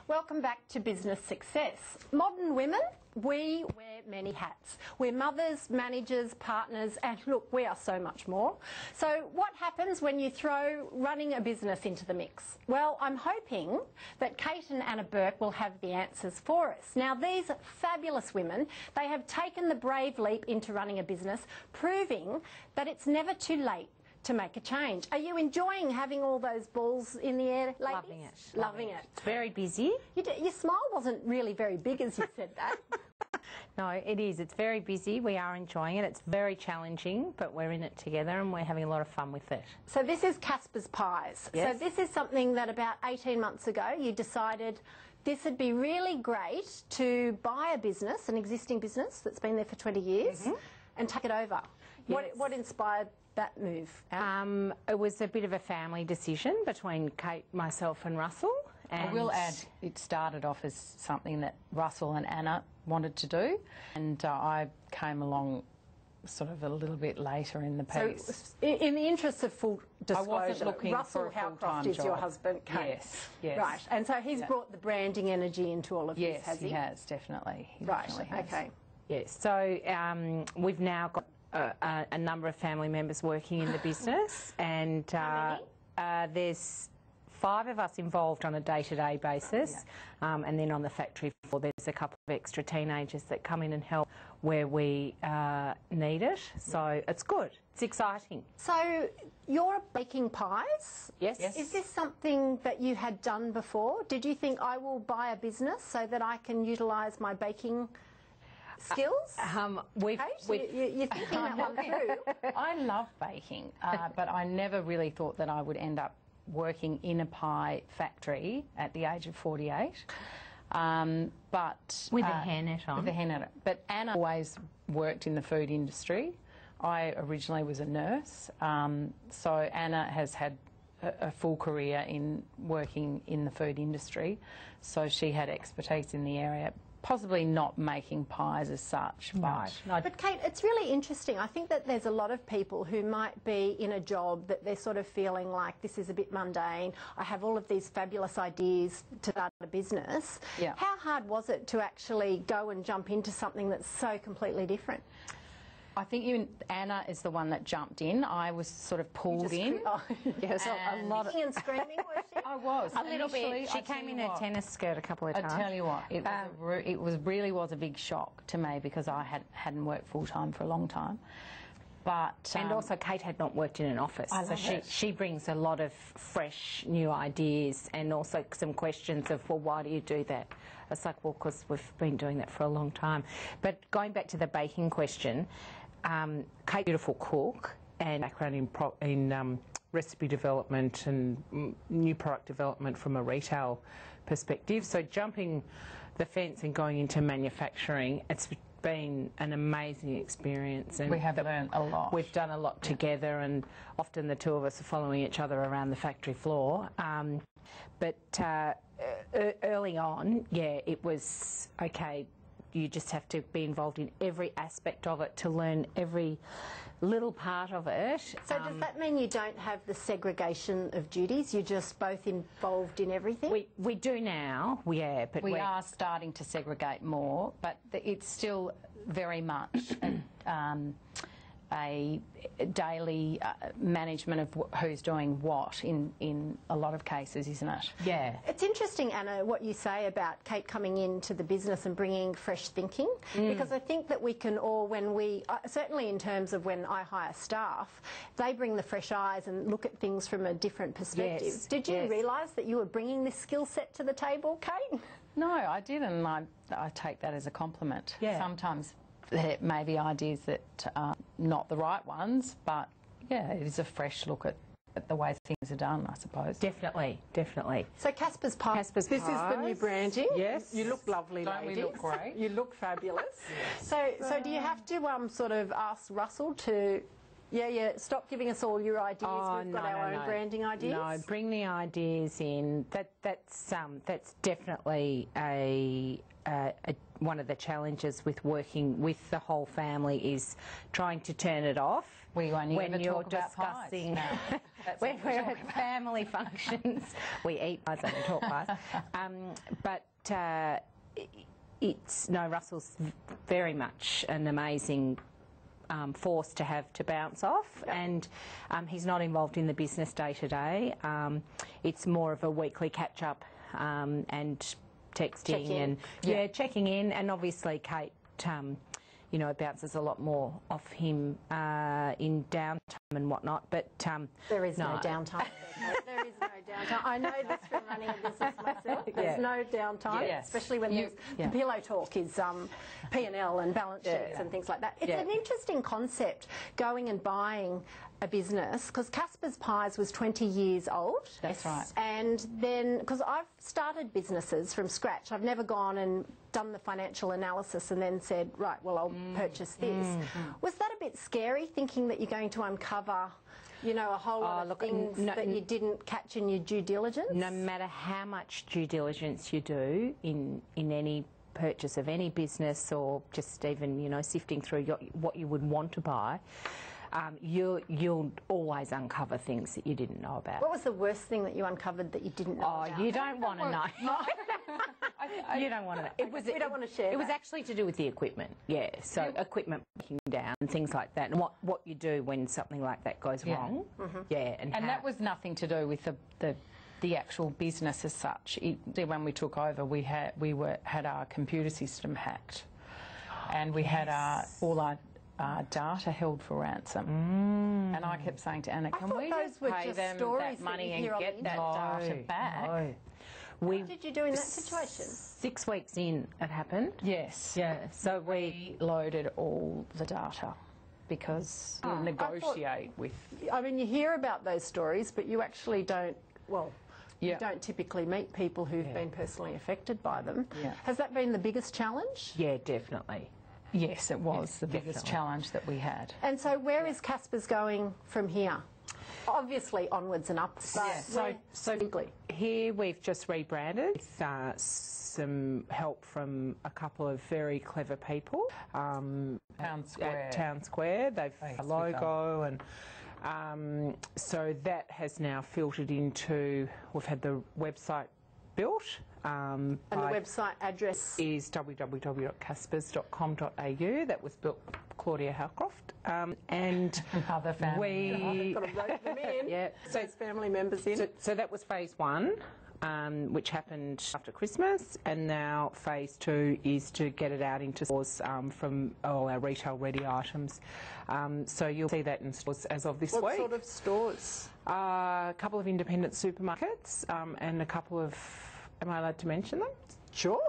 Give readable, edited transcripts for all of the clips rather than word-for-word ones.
Welcome back to Business Success. Modern women, we wear many hats. We're mothers, managers, partners, and look, we are so much more. So what happens when you throw running a business into the mix? Well, I'm hoping that Kate and Anna Burke will have the answers for us. Now, these fabulous women, they have taken the brave leap into running a business, proving that it's never too late to make a change. Are you enjoying having all those balls in the air, ladies? Loving it. Loving it. It's very busy. Your smile wasn't really very big as you said that. No, it is. It's very busy. We are enjoying it. It's very challenging, but we're in it together and we're having a lot of fun with it. So this is Casper's Pies. Yes. So this is something that about 18 months ago you decided this would be really great to buy a business, an existing business that's been there for 20 years, and take it over. Yes. What inspired that move? It was a bit of a family decision between Kate, myself and Russell. And I will add, it started off as something that Russell and Anna wanted to do, and I came along sort of a little bit later in the piece. So, in the interest of full disclosure, I wasn't looking Russell for a full-time Howcroft is your job. husband, Kate. Yes, yes. Right, and so he's brought the branding energy into all of this, Yes, has he? he has, definitely. He Right, definitely has. okay. yes, so we've now got a number of family members working in the business, and How there's 5 of us involved on a day-to-day basis, and then on the factory floor there's a couple of extra teenagers that come in and help where we need it. So it's good. It's exciting. So you're baking pies? Yes. Yes. Is this something that you had done before? Did you think I will buy a business so that I can utilise my baking skills? We've You're thinking that one through. I love baking, but I never really thought that I would end up working in a pie factory at the age of 48. But with a hairnet on. With a hairnet. But Anna always worked in the food industry. I originally was a nurse, so Anna has had a full career in working in the food industry, so she had expertise in the area. Possibly not making pies as such, but... No. But Kate, it's really interesting. I think that there's a lot of people who might be in a job that they're sort of feeling like this is a bit mundane. I have all of these fabulous ideas to start a business. Yeah. How hard was it to actually go and jump into something that's so completely different? I think Anna is the one that jumped in. I was sort of pulled in. Yes, a lot of... kicking and screaming, was she? I was. A little Initially, bit. She I tell came you in a what, tennis skirt a couple of I times. tell you what, it really was a big shock to me because I hadn't worked full time for a long time. But and also Kate had not worked in an office, I so love she brings a lot of fresh new ideas and also some questions of, well, why do you do that? It's like, well, because we've been doing that for a long time. But going back to the baking question, Kate, beautiful cook and background in recipe development and new product development from a retail perspective. So jumping the fence and going into manufacturing, it's been an amazing experience. And we have learned a lot. We've done a lot together, and often the two of us are following each other around the factory floor. But early on, yeah, it was okay. You just have to be involved in every aspect of it to learn every little part of it. So does that mean you don't have the segregation of duties? You're just both involved in everything? We do now, yeah. But we are starting to segregate more, but it's still very much a daily management of who's doing what in a lot of cases, isn't it? Yeah. It's interesting, Anna, what you say about Kate coming into the business and bringing fresh thinking, because I think that we can all, when we, certainly in terms of when I hire staff, they bring the fresh eyes and look at things from a different perspective. Yes, Did you realise that you were bringing this skill set to the table, Kate? No, I didn't. I take that as a compliment. Yeah. Sometimes there may be ideas that are not the right ones, but yeah, it is a fresh look at the way things are done, I suppose. Definitely, definitely. So Casper's Pies, this is the new branding. Yes. You look lovely, Don't ladies. we look great? You look fabulous. So do you have to sort of ask Russell to... Yeah, stop giving us all your ideas. We've got our own branding ideas. No, bring the ideas in. That's definitely one of the challenges with working with the whole family is trying to turn it off We only when ever you're talk about pies. discussing No, that's when what we we're talk at family functions, we eat pies and we talk pies. Russell's very much an amazing force to have to bounce off, and he's not involved in the business day to day. It's more of a weekly catch up and texting checking in, and obviously Kate bounces a lot more off him in downtime and whatnot, but there is no downtime. There is no downtime. I know this from running a business myself. There's no downtime, especially when the pillow talk is P&L and balance sheets and things like that. It's an interesting concept, going and buying a business, because Casper's Pies was 20 years old. That's right. And then, because I've started businesses from scratch, I've never gone and done the financial analysis and then said, right, well, I'll purchase this. Was that a bit scary, thinking that you're going to uncover, a whole lot of things that you didn't catch in your due diligence? No matter how much due diligence you do in any purchase of any business, or just even, sifting through what you would want to buy, you'll always uncover things that you didn't know about. What was the worst thing that you uncovered that you didn't know about? You don't want to know. You don't want to know. We don't want to share. It was actually to do with the equipment, so equipment breaking down and things like that, and what you do when something like that goes wrong. And that was nothing to do with the actual business as such. When we took over, we had our computer system hacked, and we had all our data held for ransom. And I kept saying to Anna, can we just pay them that money and get that data back? No. What did you do in that situation? 6 weeks in, it happened. Yes. Yeah. So we loaded all the data because we negotiate with... I mean, you hear about those stories, but you actually don't, you don't typically meet people who've been personally affected by them. Yeah. Has that been the biggest challenge? Yeah, definitely. Yes, it was the biggest challenge that we had. And so where is Casper's going from here? Obviously onwards and up. So here we've just rebranded with some help from a couple of very clever people. Town Square. At Town Square. They've a logo, and so that has now filtered into, we've had the website built. And the website address is www.caspers.com.au. That was built by Claudia Howcroft. And other family. I've got to vote them in. So it's family members in. So that was phase 1, which happened after Christmas, and now phase 2 is to get it out into stores from all our retail-ready items. So you'll see that in stores as of this week. What sort of stores? A couple of independent supermarkets and a couple of... Am I allowed to mention them? Sure.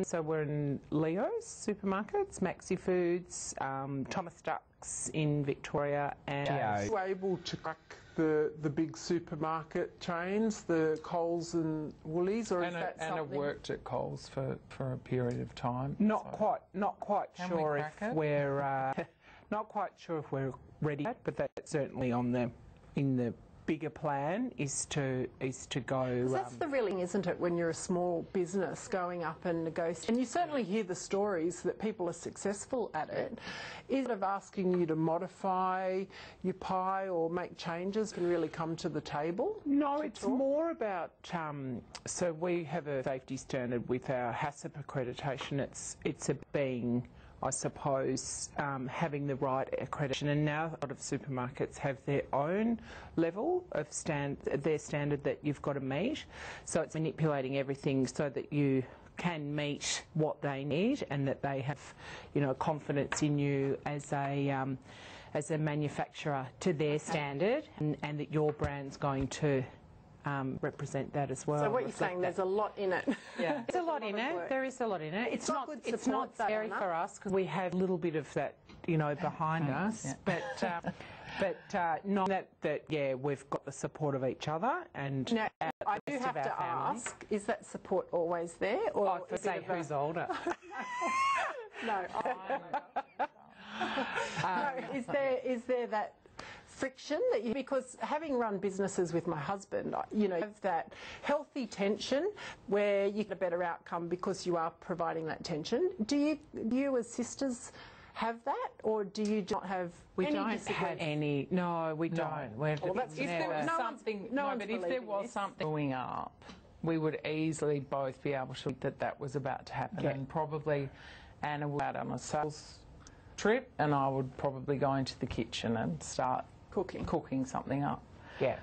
So we're in Leo's supermarkets, Maxi Foods, Thomas Duck's in Victoria, and... Are you able to crack the big supermarket chains, the Coles and Woolies, or is that something? Anna worked at Coles for a period of time. Not quite sure if we're not quite sure if we're ready yet, but that's certainly in the bigger plan is to go. That's the real thing, isn't it, when you're a small business going up and negotiating? And you certainly hear the stories that people are successful at it. Is it of asking you to modify your pie or make changes can really come to the table? No, it's more about, so we have a safety standard with our HACCP accreditation. It's a being, I suppose, having the right accreditation, and now a lot of supermarkets have their own level of their standard that you've got to meet. So it's manipulating everything so that you can meet what they need, and that they have, confidence in you as a manufacturer to their standard, and that your brand's going to represent that as well. So what you're saying, there's a lot in it. Yeah, there's a lot in it. There is a lot in it. It's not scary for us because we have a little bit of that, behind us. Yeah. But not that we've got the support of each other, and now, I do have to ask: is that support always there, or for say who's older? No. Is there that friction that because having run businesses with my husband, have that healthy tension where you get a better outcome because you are providing that tension. Do you as sisters have that, or do you not have We any don't have disagreements? any. No, we don't. Well, that's If there was no something, one's- no one's but if there believing was this. something going up, we would easily both be able to think that that was about to happen, and probably Anna would go out on a sales trip, and I would probably go into the kitchen and start cooking something up. Yeah.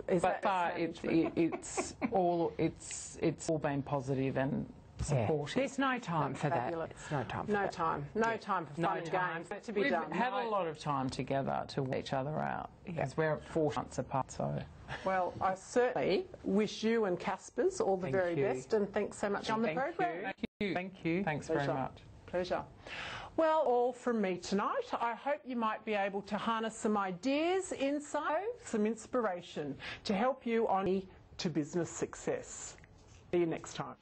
Is But that it's all been positive and supportive. There's no time for that. fabulous. There's no time for no that. time, no time for fun and games to be We've done. had a lot of time together to work each other out because we're 4 months apart. So Well, I certainly wish you and Caspers all the Thank very you. best, and thanks so much on the program. Thank you. Thank you. Thanks very Pleasure. much. Pleasure. Well, all from me tonight. I hope you might be able to harness some ideas, insight, some inspiration to help you on to business success. See you next time.